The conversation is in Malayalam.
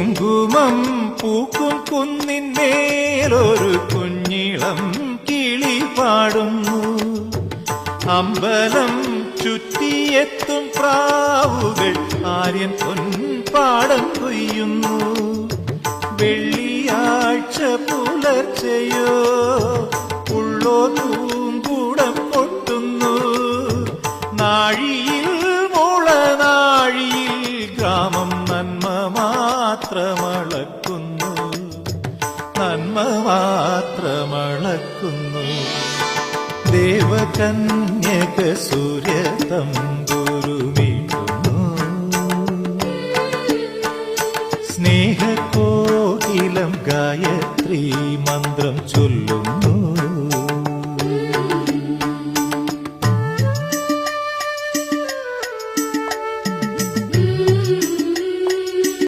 കുങ്കുമം പൂക്കും കുന്നിന്മേലൊരു കുഞ്ഞിളം കിളി പാടുന്നു. അമ്പലം ചുറ്റിയെത്തും പ്രാവുകൾ ആര്യൻ പൊൻപാടം കൊയ്യുന്നു. വെള്ളിയാഴ്ച പുലർച്ചയോ ഉള്ളോ പൂങ്കൂടം കൊട്ടുന്നു. നാഴിയിൽ മുളനാഴിയിൽ ഗ്രാമം നന്മ മാത്രമളക്കുന്നു, നന്മ മാത്രമളക്കുന്നു. ദേവകന്യക സൂര്യതമ്പുരുമീട്ടുന്നു. സ്നേഹകോകിലം ഗായത്രി മന്ത്രം ചൊല്ലുന്നു.